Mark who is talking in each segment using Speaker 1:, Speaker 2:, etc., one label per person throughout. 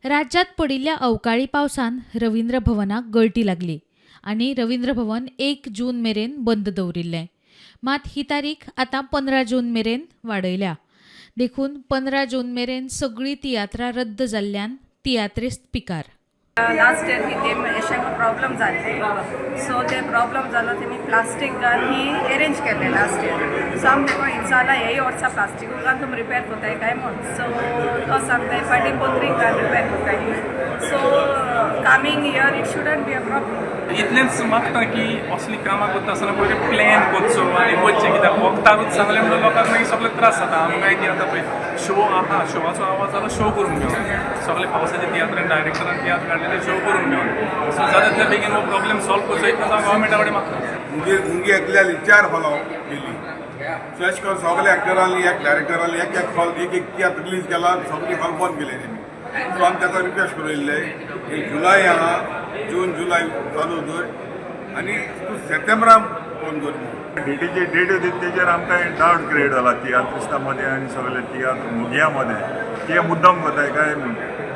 Speaker 1: राज्यात पडिल्ल्या अवकाळी पावसान रवींद्र भवनाक गळटी लागली आणि रवींद्र भवन 1 जून मेरेन बंद दवरिल्लें. मात ही तारीख आतां 15 जून मेरेन वाडयल्या. देखून 15 जून मेरेन सगळीं तियात्रां रद्द जाल्ल्यान तियात्रिस्ट पिकार.
Speaker 2: लास्ट इयर ही तेम अशें प्रॉब्लम जाल्ले, सो ते प्रॉब्लम जालो तेमी प्लास्टीक घाल ही अरेंज केले लास्ट इयर. सो आमी तेका विचारला हे वर्सा प्लास्टीक घाल तुम रिपेर कोताय काय म्हण. सो तो सांगताय फाटीं पत्रीक घाल रिपेर कोताय. So coming year it shouldn't be a problem.
Speaker 3: इतलेंच मागता की असली कामां करता आसतना पयलीं प्लॅन करचो आनी वचचें, कित्याक वखदारूच सांगलें म्हणून लोकांक मागीर सगळे त्रास जाता. आमकां ती आतां पळय शो आहा, शोवाचो आवाज जालो शो करून घेवन सगळे पावसाच्या तियात्रान डायरेक्टरान तियात्र काडलेले शो करून घेवन. सो जाता तितले बेगीन हो प्रॉब्लेम सॉल्व करचो इतलो हांव गव्हर्मेंटा कडेन मागता.
Speaker 4: मुगे एकल्याली 4 हॉलां केली. सो अशें करून सगळे एक्टरांनी एक डायरेक्टरांनी एक हॉल एक तियात्र रिलीज केला, सगळी हॉल बंद केले तेमी. सो आमी ताका रिक्वेस्ट करिल्ले की जुलय आहा, जून जुलय चालू दवर आनी तूं सप्टेंबरान बंद कर.
Speaker 5: डेटीची डेट होती तेजेर आमकां डावट क्रिएट जाला तियात्रिस्टां मदें आनी सगळे तियात्र मुगिया मदें ते मुद्दम करताय काय म्हूण.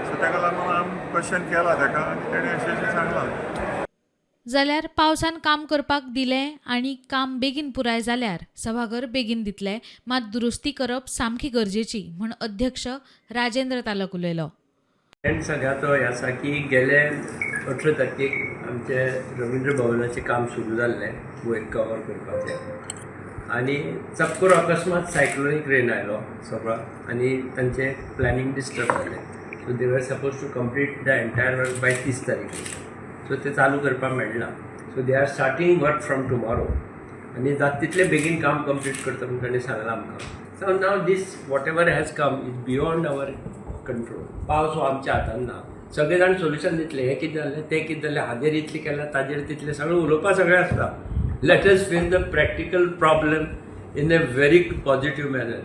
Speaker 5: सो ताका लागून आमी क्वेश्चन केला ताका आनी तेणें अशें सांगलां.
Speaker 1: जाल्यार पावसान काम करपाक दिलें आनी काम बेगीन पुराय जाल्यार सभाघर बेगीन दितले, मात दुरुस्ती करप सामकी गरजेची म्हण अध्यक्ष राजेंद्र तालक उलयलो.
Speaker 6: सगळ्याचो हे आसा की गेले 18 तारखेक आमचे रवींद्र भवनाचें काम सुरू जाल्लें वयर कवर करपाचें आनी चक्कर अकस्मात सायक्लोनीक रेन आयलो सगळो आनी तांचें प्लॅनिंग डिस्टर्ब जालें. So they were supposed to complete the entire work by 30 तारीख. सो ते चालू करपाक मेळना. So they are starting work from tomorrow आनी जाता तितलें बेगीन काम कंप्लीट करता म्हूण ताणें सांगलां आमकां. So now this whatever has come is beyond our control. पावस हो आमच्या हातान ना. सगळे जाण सोल्युशन दितले, हें कितें जालें तें कितें जालें, हाजेर इतलें केलां ताजेर तितलें सगळें उलोवपा सगळें आसता. Let us face the practical problem in a very positive manner.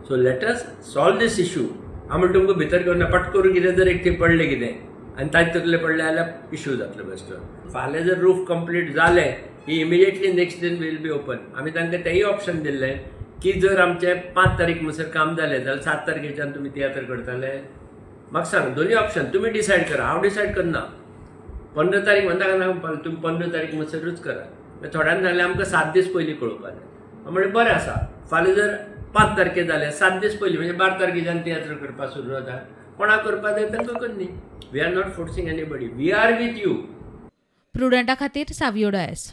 Speaker 6: So let us solve this issue. हांव म्हणटा तुमकां भितर घेवन पट करून कितें जर एक पडलें कितें आनी ताजे तकलें पडलें जाल्यार इशू जातलो बेश्टो. फाल्यां जर रूफ कंप्लीट जालें की immediately next day will be open. आमी तांकां तेंय ऑप्शन दिल्लें की जर आमचें 5 तारीख म्हणसर काम जालें जाल्यार 7 तारखेच्यान तुमी तियात्र करताले. म्हाका सांग दोनूय ऑप्शन तुमी डिसायड करा. हांव डिसायड करना. 15 तारीख म्हणटा काय तुमी 15 तारीख म्हणसरूच करा. थोड्यांक जाल्यार आमकां 7 दीस पयलीं कळोवपा जाय. हांव म्हणलें बरें आसा. फाल्यां जर 5 तारखे जाले 7 दीस पयलीं म्हणजे 12 तारखेच्यान तियात्र करपाक सुरू जाता. कोणाक करपाक जाय तांकां करनी. We are not forcing anybody. We are with you.
Speaker 1: प्रुडंटा खातीर सावियो डायस.